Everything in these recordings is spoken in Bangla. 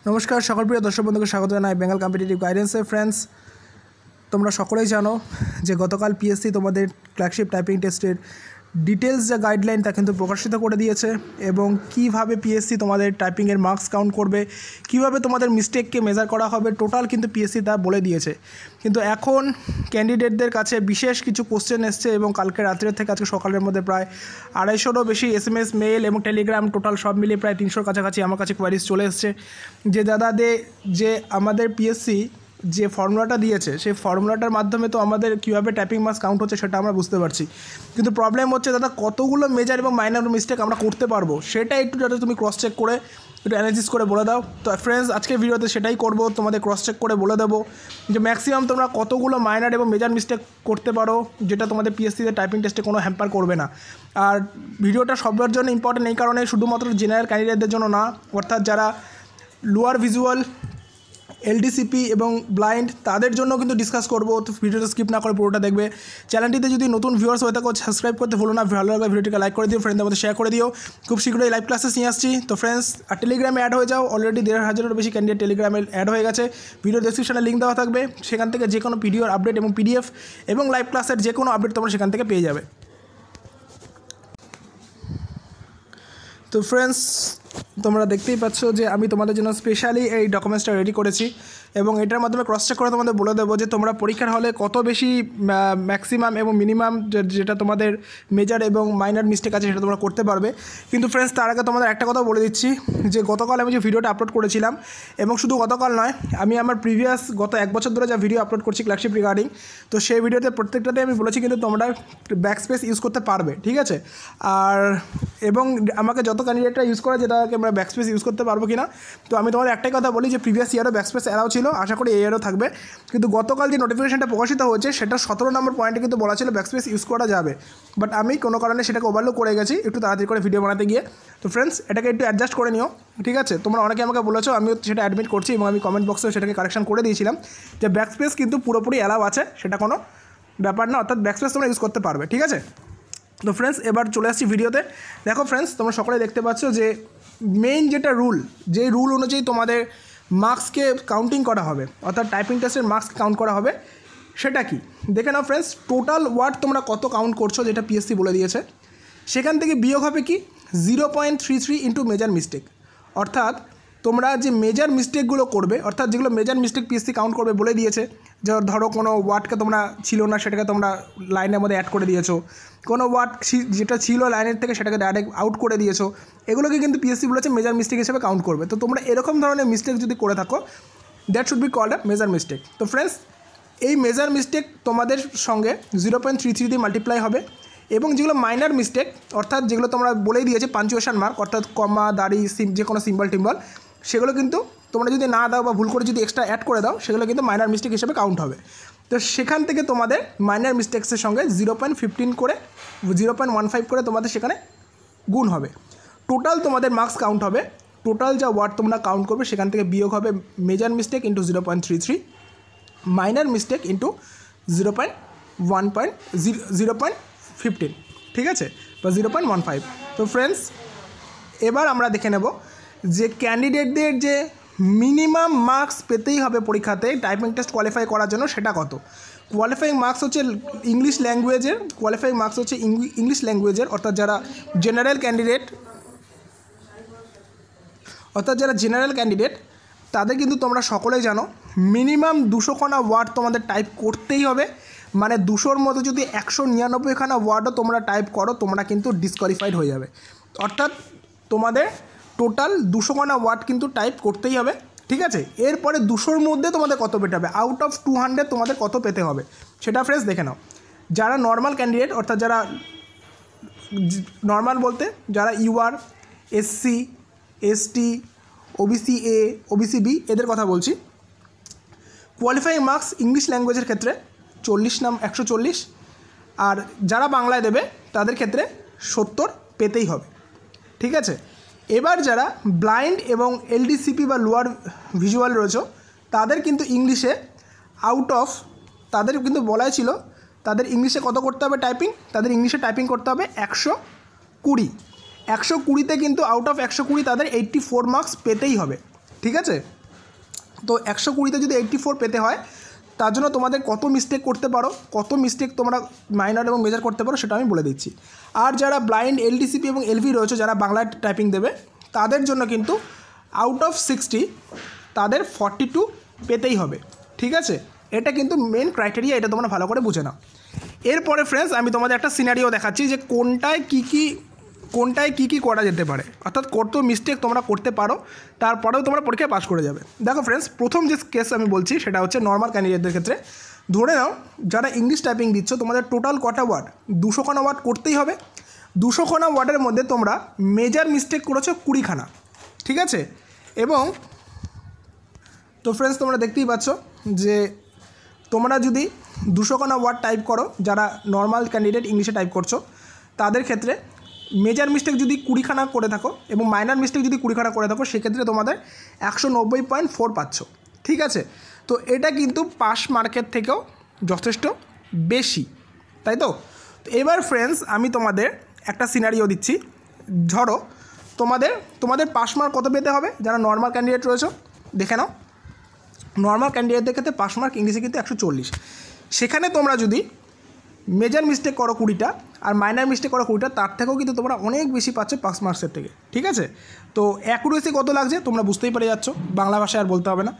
নমস্কার সকল প্রিয় দর্শক বন্ধুকে স্বাগত জানাই বেঙ্গল কম্পিটিটিভ গাইডেন্সে। ফ্রেন্ডস, তোমরা সকলেই জানো যে গতকাল পিএসসি তোমাদের ক্লার্কশিপ টাইপিং টেস্টের ডিটেলস যা গাইডলাইন তা কিন্তু প্রকাশিত করে দিয়েছে এবং কিভাবে পিএসসি তোমাদের টাইপিংয়ের মার্কস কাউন্ট করবে, কিভাবে তোমাদের মিস্টেককে মেজার করা হবে, টোটাল কিন্তু পিএসসি তা বলে দিয়েছে। কিন্তু এখন ক্যান্ডিডেটদের কাছে বিশেষ কিছু কোশ্চেন এসছে এবং কালকে রাত্রের থেকে আজকে সকালের মধ্যে প্রায় 250-রও বেশি SMS, মেল এবং টেলিগ্রাম টোটাল সব মিলিয়ে প্রায় 300-র কাছাকাছি আমার কাছে কোয়ারিজ চলে এসছে যে যে আমাদের পিএসসি যে ফর্মুলাটা দিয়েছে সেই ফর্মুলাটার মাধ্যমে তো আমাদের কীভাবে টাইপিং মার্কস কাউন্ট হচ্ছে সেটা আমরা বুঝতে পারছি, কিন্তু প্রবলেম হচ্ছে দাদা কতগুলো মেজর এবং মাইনর মিস্টেক আমরা করতে পারবো সেটা একটু যাতে তুমি ক্রস চেক করে একটু অ্যানালিসিস করে বলে দাও। তো ফ্রেন্ডস, আজকের ভিডিওতে সেটাই করব, তোমাদের ক্রস চেক করে বলে দেবো যে ম্যাক্সিমাম তোমরা কতগুলো মাইনর এবং মেজর মিস্টেক করতে পারো যেটা তোমাদের পিএসসিতে টাইপিং টেস্টে কোনো হ্যাম্পার করবে না। আর ভিডিওটা সবার জন্য ইম্পর্টেন্ট এই কারণে, শুধুমাত্র জেনারেল ক্যান্ডিডেটদের জন্য না, অর্থাৎ যারা লোয়ার ভিজুয়াল, এলডিসিপি এবং ব্লাইন্ড তাদের জন্য কিন্তু ডিসকাস করবো। তো ভিডিওটা স্কিপ না করে পুরোটা দেখবে। চ্যানেলটিতে যদি নতুন ভিউয়ার্স হয়ে থাকো সাবস্ক্রাইব করতে ভুলো না, ভালো লাগলে ভিডিওটিকে লাইক করে দিও, ফ্রেন্ডদের মধ্যে শেয়ার করে দিও। খুব শীঘ্রই লাইভ ক্লাসেস নিয়ে আসছি। তো ফ্রেন্ডস, আর টেলিগ্রামে অ্যাড হয়ে যাও, অলরেডি 1500-এরও বেশি ক্যান্ডিডেট টেলিগ্রামে অ্যাড হয়ে গেছে। ভিডিওর ডেসক্রিপশনে লিঙ্ক দেওয়া থাকবে, সেখান থেকে যে কোনো ভিডিওর আপডেট এবং পিডিএফ এবং লাইভ ক্লাসের যে কোনো আপডেট তোমরা সেখান থেকে পেয়ে যাবে। তো ফ্রেন্ডস, তোমরা দেখতেই পাচ্ছ যে আমি তোমাদের জন্য স্পেশালি এই ডকুমেন্টসটা রেডি করেছি এবং এটার মাধ্যমে ক্রস চেক করে তোমাদের বলে দেবো যে তোমরা পরীক্ষার হলে কত বেশি ম্যাক্সিমাম এবং মিনিমাম যেটা তোমাদের মেজর এবং মাইনর মিস্টেক আছে সেটা তোমরা করতে পারবে। কিন্তু ফ্রেন্ডস, তার আগে তোমাদের একটা কথা বলে দিচ্ছি যে গতকাল আমি যে ভিডিওটা আপলোড করেছিলাম, এবং শুধু গতকাল নয়, আমি আমার প্রিভিয়াস গত 1 বছর ধরে যা ভিডিও আপলোড করছি ক্লার্কশিপ রিগার্ডিং, তো সেই ভিডিওতে প্রত্যেকটাতে আমি বলেছি কিন্তু তোমরা ব্যাকস্পেস ইউজ করতে পারবে, ঠিক আছে। আর এবং আমাকে যত ক্যান্ডিডেটরা ইউজ করে যেটাকে আমরা ব্যাকস্পেস ইউজ করতে পারবো কিনা, তো আমি তোমাদের একটাই কথা বলি যে প্রিভিয়াস ইয়ারও ব্যাকস্পেস অ্যালাউ ছিল, আশা করি এই ইয়ারও থাকবে। কিন্তু গতকাল যে নোটিফিকেশনটা প্রকাশিত হয়েছে সেটা 17 নম্বর পয়েন্টে কিন্তু বলা ছিল ব্যাকস্পেস ইউজ করা যাবে, বাট আমি কোনো কারণে সেটাকে ওভারলুক করে গেছি একটু তাড়াতাড়ি করে ভিডিও বানাতে গিয়ে। তো ফ্রেন্ডস, এটাকে একটু অ্যাডজাস্ট করে নিও, ঠিক আছে। তোমরা অনেকে আমাকে বলেছো, আমিও সেটা অ্যাডমিট করছি এবং আমি কমেন্ট বক্সে সেটাকে কারেকশন করে দিয়েছিলাম যে ব্যাকস্পেস কিন্তু পুরোপুরি অ্যালাউ আছে, সেটা কোনো ব্যাপার না, অর্থাৎ ব্যাকস্পেস তোমরা ইউজ করতে পারবে, ঠিক আছে। তো ফ্রেন্ডস, এবার চলে আসছি ভিডিওতে। দেখো ফ্রেন্ডস, তোমরা সকলে দেখতে পাচ্ছ যে মেইন যেটা রুল, যেই রুল অনুযায়ী তোমাদের মার্কসকে কাউন্টিং করা হবে, অর্থাৎ টাইপিং টেস্টের মার্কস কাউন্ট করা হবে, সেটা কি দেখে নাও ফ্রেন্ডস। টোটাল ওয়ার্ড তোমরা কত কাউন্ট করছো যেটা পিএসসি বলে দিয়েছে, সেখান থেকে বিয়োগ হবে কি 0.33 ইন্টু মেজর মিস্টেক। অর্থাৎ তোমরা যে মেজর মিস্টেকগুলো করবে, অর্থাৎ যেগুলো মেজর মিস্টেক পিএসসি কাউন্ট করবে বলে দিয়েছে, যে ধরো কোনো ওয়ার্ডকে তোমরা ছিল না সেটাকে তোমরা লাইনের মধ্যে অ্যাড করে দিয়েছো, কোনো ওয়ার্ড যেটা ছিল লাইনের থেকে সেটাকে ডাইরেক্ট আউট করে দিয়েছো, এগুলোকে কিন্তু পিএসসি বলেছে মেজর মিস্টেক হিসেবে কাউন্ট করবে। তো তোমরা এরকম ধরনের মিস্টেক যদি করে থাকো, that should be called a major mistake. তো ফ্রেন্ডস, এই মেজর মিস্টেক তোমাদের সঙ্গে 0.33 দিয়ে মাল্টিপ্লাই হবে, এবং যেগুলো মাইনার মিস্টেক, অর্থাৎ যেগুলো তোমরা বলেই দিয়েছে পাঞ্চুয়েশন মার্ক, অর্থাৎ কমা, দাড়ি, যে কোনো সিম্বল টিম্বল, সেগুলো কিন্তু তোমরা যদি না দাও বা ভুল করে যদি এক্সট্রা অ্যাড করে দাও, সেগুলো কিন্তু মাইনার মিস্টেক হিসেবে কাউন্ট হবে। তো সেখান থেকে তোমাদের মাইনার মিস্টেক্সের সঙ্গে 0.15 করে 0.15 করে তোমাদের সেখানে গুণ হবে। টোটাল তোমাদের মার্কস কাউন্ট হবে, টোটাল যা ওয়ার্ড তোমরা কাউন্ট করবে সেখান থেকে বিয়োগ হবে major mistake into 0.33, minor mistake into 0.15, ঠিক আছে, বা 0.15। তো ফ্রেন্ডস, এবার আমরা দেখে নেব যে ক্যান্ডিডেটদের যে মিনিমাম মার্কস পেতেই হবে পরীক্ষাতে টাইপিং টেস্ট কোয়ালিফাই করার জন্য, সেটা কত। কোয়ালিফাইং মার্কস হচ্ছে ইংলিশ ল্যাঙ্গুয়েজের, কোয়ালিফাইং মার্কস হচ্ছে ইংলিশ ল্যাঙ্গুয়েজের, অর্থাৎ যারা জেনারেল ক্যান্ডিডেট তাদের কিন্তু তোমরা সকলেই জানো মিনিমাম 200 খানা ওয়ার্ড তোমাদের টাইপ করতেই হবে। মানে 200-র মধ্যে যদি 199 খানা ওয়ার্ডও তোমরা টাইপ করো, তোমরা কিন্তু ডিসকোয়ালিফাইড হয়ে যাবে। অর্থাৎ তোমাদের টোটাল 200 খানা ওয়ার্ড কিন্তু টাইপ করতেই হবে, ঠিক আছে। এরপরে 200-র মধ্যে তোমাদের কত পেতে হবে, আউট অফ 200 তোমাদের কত পেতে হবে সেটা ফ্রেন্ডস দেখে নাও। যারা নর্মাল ক্যান্ডিডেট, অর্থাৎ যারা নর্মাল বলতে যারা UR, SC, ST, OBC A, OBC B এদের কথা বলছি, কোয়ালিফাইং মার্কস ইংলিশ ল্যাঙ্গুয়েজের ক্ষেত্রে 140, আর যারা বাংলায় দেবে তাদের ক্ষেত্রে 70 পেতেই হবে, ঠিক আছে। এবার যারা ব্লাইন্ড এবং এলডিসিপি বা লোয়ার ভিজুয়াল রয়েছে, তাদের কিন্তু ইংলিশে তাদের কিন্তু বলাই ছিল তাদের ইংলিশে কত করতে হবে টাইপিং, তাদের ইংলিশে টাইপিং করতে হবে 120। 120তে কিন্তু আউট অফ 120 তাদের 84 মার্কস পেতেই হবে, ঠিক আছে। তো 120তে যদি 84 পেতে হয় তার জন্য তোমাদের কত মিস্টেক করতে পারো, কত মিস্টেক তোমরা মাইনর এবং মেজর করতে পারো সেটা আমি বলে দিচ্ছি। আর যারা ব্লাইন্ড এলডিসিপি এবং এলভি রয়েছে, যারা বাংলায় টাইপিং দেবে, তাদের জন্য কিন্তু আউট অফ 60 তাদের 42 পেতেই হবে। ঠিক আছে, এটা কিন্তু মেন ক্রাইটেরিয়া, এটা তোমরা ভালো করে বুঝে নাও। এরপরে ফ্রেন্ডস আমি তোমাদের একটা সিনারিও দেখাচ্ছি যে কোনটায় কী কী করা যেতে পারে, অর্থাৎ কত মিস্টেক তোমরা করতে পারো তারপরেও তোমরা পরীক্ষায় পাস করে যাবে। দেখো ফ্রেন্ডস, প্রথম যে কেস আমি বলছি সেটা হচ্ছে নর্মাল ক্যান্ডিডেটদের ক্ষেত্রে। ধরে নাও যারা ইংলিশ টাইপিং দিচ্ছ, তোমাদের টোটাল কটা ওয়ার্ড, 200 খানা ওয়ার্ড করতেই হবে। 200 খানা ওয়ার্ডের মধ্যে তোমরা মেজর মিস্টেক করেছো 20 খানা। ঠিক আছে, এবং তো ফ্রেন্ডস তোমরা দেখতেই পাচ্ছ যে তোমরা যদি 200 খানা ওয়ার্ড টাইপ করো, যারা নর্মাল ক্যান্ডিডেট ইংলিশে টাইপ করছো, তাদের ক্ষেত্রে মেজর মিস্টেক যদি 20 খানা করে থাকো এবং মাইনর মিস্টেক যদি 20 খানা করে থাকো, সেক্ষেত্রে তোমাদের 190.4 পাচ্ছ। ঠিক আছে, তো এটা কিন্তু পাস মার্কের থেকেও যথেষ্ট বেশি, তাই তো। এবার ফ্রেন্ডস আমি তোমাদের একটা সিনারিও দিচ্ছি। ধরো তোমাদের পাস মার্ক কত পেতে হবে, যারা নর্মাল ক্যান্ডিডেট রয়েছে দেখে নাও। নর্মাল ক্যান্ডিডেটদের ক্ষেত্রে পাস মার্ক ইংলিশে কিন্তু 140। সেখানে তোমরা যদি মেজর মিস্টেক করো 20টা আর মাইনর মিস্টেক করো 20টা, তার থেকেও কিন্তু তোমরা অনেক বেশি পাচ্ছ পাস মার্কসের থেকে। ঠিক আছে, তো অ্যাকুরেসি কত লাগছে তোমরা বুঝতেই পেরে যাচ্ছ, বাংলা ভাষায় আর বলতে হবে না।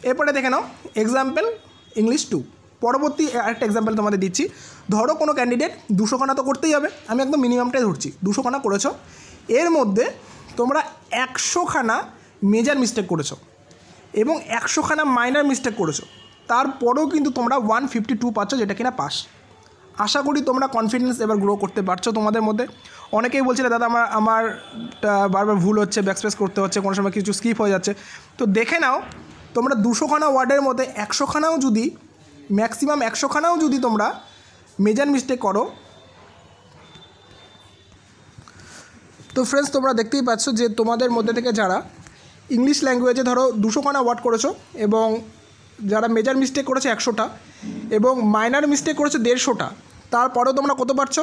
এরপরে দেখে নাও এক্সাম্পল ইংলিশ 2। পরবর্তী আরেকটা এক্সাম্পল তোমাদের দিচ্ছি। ধরো কোনো ক্যান্ডিডেট 200 খানা তো করতেই হবে, আমি একদম মিনিমামটাই ধরছি, 200 খানা করেছো, এর মধ্যে তোমরা 100 খানা মেজর মিস্টেক করেছো এবং 100 খানা মাইনর মিস্টেক করেছো, তারপরেও কিন্তু তোমরা 152 পাচ্ছ, যেটা কিনা পাস। আশা করি তোমরা কনফিডেন্স এবার গ্রো করতে পারছো তোমাদের মধ্যে। অনেকেই বলছিলে দাদা আমার বারবার ভুল হচ্ছে, ব্যাকস্পেস করতে হচ্ছে, কোনো সময় কিছু স্কিপ হয়ে যাচ্ছে। তো দেখে নাও তোমরা 200 খানা ওয়ার্ডের মধ্যে 100 খানাও যদি, ম্যাক্সিমাম 100 খানাও যদি তোমরা মেজর মিস্টেক করো, তো ফ্রেন্ডস তোমরা দেখতেই পাচ্ছ যে তোমাদের মধ্যে থেকে যারা ইংলিশ ল্যাঙ্গুয়েজে ধরো 200 খানা ওয়ার্ড করেছো এবং যারা মেজর মিস্টেক করেছে 100টা এবং মাইনর মিস্টেক করেছে 150টা, তারপরেও তোমরা কত পাচ্ছ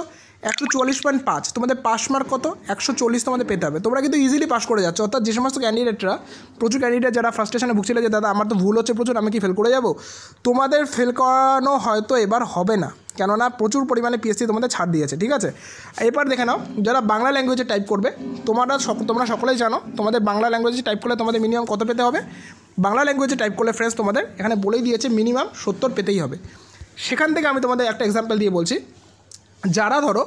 144.5। তোমাদের পাস মার্ক কত 140 তোমাদের পেতে হবে। তোমরা কিন্তু ইজিলি পাস করে যাচ্ছ। অর্থাৎ যে সমস্ত ক্যান্ডিডেটরা, প্রচুর ক্যান্ডিডেট যারা ফ্রাস্ট্রেশনে ভুগছিল যে দাদা আমার তো ভুল হচ্ছে প্রচুর, আমি কি ফেল করে যাব, তোমাদের ফেল করানো হয়তো এবার হবে না, কেননা প্রচুর পরিমাণে পিএসসি তোমাদের ছাড় দিয়েছে। ঠিক আছে, এবার দেখে নাও যারা বাংলা ল্যাঙ্গুয়েজে টাইপ করবে, তোমরা সকলেই জানো তোমাদের বাংলা ল্যাঙ্গুয়েজে টাইপ করলে তোমাদের মিনিমাম কত পেতে হবে। বাংলা ল্যাঙ্গুয়েজে টাইপ করলে ফ্রেন্ডস তোমাদের এখানে বলেই দিয়েছে মিনিমাম 70 পেতেই হবে। সেখান থেকে আমি তোমাদের একটা এক্সাম্পল দিয়ে বলছি। যারা ধরো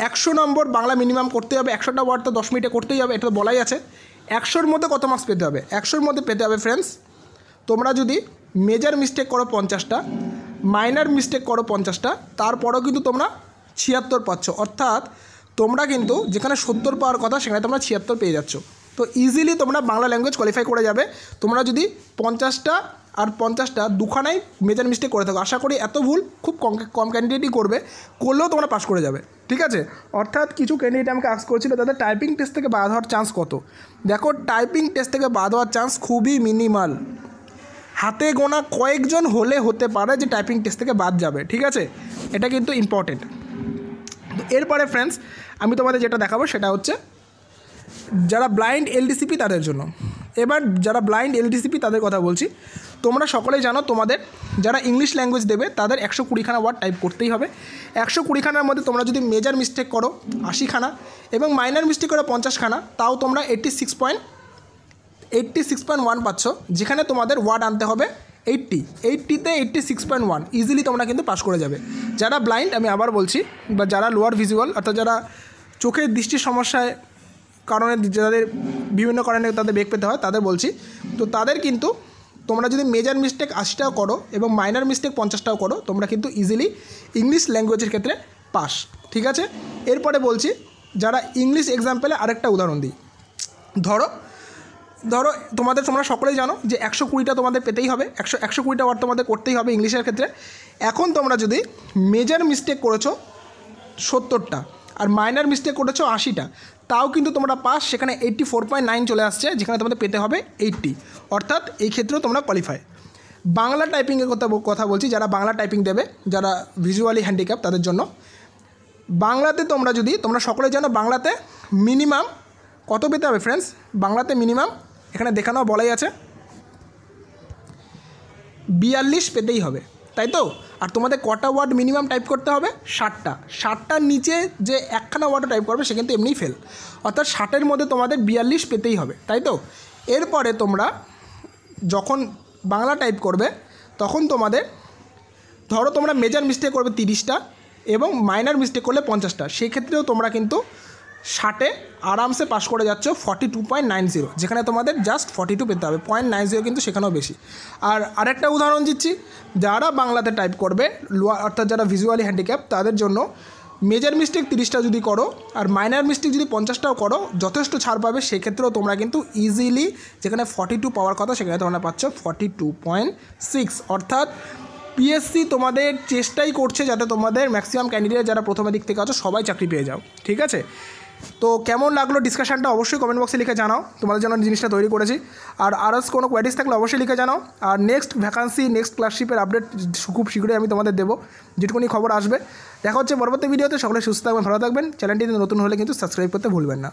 100 নম্বর বাংলা মিনিমাম করতে হবে, 100টা ওয়ার্ড তো 10 মিনিটে করতেই হবে, এটা তো বলাই আছে। 100-র মধ্যে কত মার্কস পেতে হবে, 100-র মধ্যে পেতে হবে ফ্রেন্ডস তোমরা যদি মেজর মিস্টেক করো 50টা, মাইনর মিস্টেক করো 50টা, তারপরেও কিন্তু তোমরা 76 পাচ্ছ। অর্থাৎ তোমরা কিন্তু যেখানে 70 পাওয়ার কথা সেখানে তোমরা 76 পেয়ে যাচ্ছ। তো ইজিলি তোমরা বাংলা ল্যাঙ্গুয়েজ কোয়ালিফাই করে যাবে তোমরা যদি 50টা আর 50টা দুখানাই মেজর মিস্টেক করে থাকো। আশা করি এত ভুল খুব কম ক্যান্ডিডেটই করলেও তোমরা পাস করে যাবে। ঠিক আছে, অর্থাৎ কিছু ক্যান্ডিডেট আমাকে আস্ক করেছিল দাদা টাইপিং টেস্ট থেকে বাদ হওয়ার চান্স কত। দেখো টাইপিং টেস্ট থেকে বাদ হওয়ার চান্স খুবই মিনিমাল, হাতে গোনা কয়েকজন হলে হতে পারে যে টাইপিং টেস্ট থেকে বাদ যাবে। ঠিক আছে, এটা কিন্তু ইম্পর্টেন্ট। তো এরপরে ফ্রেন্ডস আমি তোমাদের যেটা দেখাবো সেটা হচ্ছে যারা ব্লাইন্ড এলডিসিপি তাদের জন্য। এবার যারা ব্লাইন্ড এলডিসিপি তাদের কথা বলছি। তোমরা সকলেই জানো তোমাদের যারা ইংলিশ ল্যাঙ্গুয়েজ দেবে তাদের 120 খানা ওয়ার্ড টাইপ করতেই হবে। 120 খানার মধ্যে তোমরা যদি মেজর মিস্টেক করো 80 খানা এবং মাইনর মিস্টেক করো 50 খানা, তাও তোমরা 86.1 পাচ্ছ, যেখানে তোমাদের ওয়ার্ড আনতে হবে 80তে 86.1 ইজিলি তোমরা কিন্তু পাস করে যাবে। যারা ব্লাইন্ড আমি আবার বলছি, বা যারা লোয়ার ভিজুয়াল অর্থাৎ যারা চোখের দৃষ্টির সমস্যায় কারণে যাদের বিভিন্ন কারণে তাদের বেগ পেতে হয় তাদের বলছি, তো তাদের কিন্তু তোমরা যদি মেজর মিস্টেক 80টাও করো এবং মাইনর মিস্টেক 50টাও করো, তোমরা কিন্তু ইজিলি ইংলিশ ল্যাঙ্গুয়েজের ক্ষেত্রে পাস। ঠিক আছে, এরপরে বলছি যারা ইংলিশ এক্সাম্পলে আরেকটা উদাহরণ দিই। ধরো তোমরা সকলেই জানো যে 120টা তোমাদের পেতেই হবে, 120টা ওয়ার্ড তোমাদের করতেই হবে ইংলিশের ক্ষেত্রে। এখন তোমরা যদি মেজর মিস্টেক করেছো 70টা আর মাইনর মিস্টেক করেছো 80টা, তাও কিন্তু তোমরা পাস। সেখানে 84.9 চলে আসছে, যেখানে তোমাদের পেতে হবে 80, অর্থাৎ এই ক্ষেত্রেও তোমরা কোয়ালিফাই। বাংলা টাইপিংয়ের কথা বলছি, যারা বাংলা টাইপিং দেবে, যারা ভিজুয়ালি হ্যান্ডিক্যাপ তাদের জন্য। বাংলাতে তোমরা সকলে জানো বাংলাতে মিনিমাম কত পেতে হবে ফ্রেন্ডস, বাংলাতে মিনিমাম এখানে দেখানো বলাই আছে 42 পেতেই হবে, তাই তো? আর তোমাদের কটা ওয়ার্ড মিনিমাম টাইপ করতে হবে? 60টার নিচে যে একখানা ওয়ার্ডও টাইপ করবে সে কিন্তু এমনিই ফেল, অর্থাৎ 60-এর মধ্যে তোমাদের 42 পেতেই হবে, তাই তো? এরপরে তোমরা যখন বাংলা টাইপ করবে তখন তোমাদের ধরো তোমরা মেজর মিস্টেক করবে 30টা এবং মাইনর মিস্টেক করলে 50টা, সেক্ষেত্রেও তোমরা কিন্তু 60-এ আরামসে পাস করে যাচ্ছ 42.90, যেখানে তোমাদের জাস্ট 42 পেতে হবে, 0.90 কিন্তু সেখানেও বেশি। আর আরেকটা উদাহরণ দিচ্ছি, যারা বাংলাতে টাইপ করবে অর্থাৎ যারা ভিজুয়ালি হ্যান্ডিক্যাপ তাদের জন্য মেজর মিস্টেক 30টা যদি করো আর মাইনর মিস্টেক যদি 50টাও করো যথেষ্ট ছাড় পাবে, সেক্ষেত্রেও তোমরা কিন্তু ইজিলি যেখানে 42 পাওয়ার কথা সেখানে তোমরা পাচ্ছ 42.6, অর্থাৎ পিএসসি তোমাদের চেষ্টাই করছে যাতে তোমাদের ম্যাক্সিমাম ক্যান্ডিডেট যারা প্রথমের দিক থেকে আছো সবাই চাকরি পেয়ে যাও, ঠিক আছে? তো কেমন লাগলো ডিসকাশনটা অবশ্যই কমেন্ট বক্সে লিখে জানাও, তোমাদের জন্য জিনিসটা তৈরি করেছি। আর আরস কোনো কোয়ারিজ থাকলে অবশ্যই লিখে জানাও। আর নেক্সট ভ্যাকান্সি নেক্সট ক্লাসশিপের আপডেট খুব শীঘ্রই আমি তোমাদের দেবো, যেটুকুনি খবর আসবে। দেখা হচ্ছে পরবর্তী ভিডিওতে। সকলে সুস্থ থাকবেন, ভালো থাকবেন। চ্যানেলটিতে নতুন হলে কিন্তু সাবস্ক্রাইব করতে ভুলবেন না।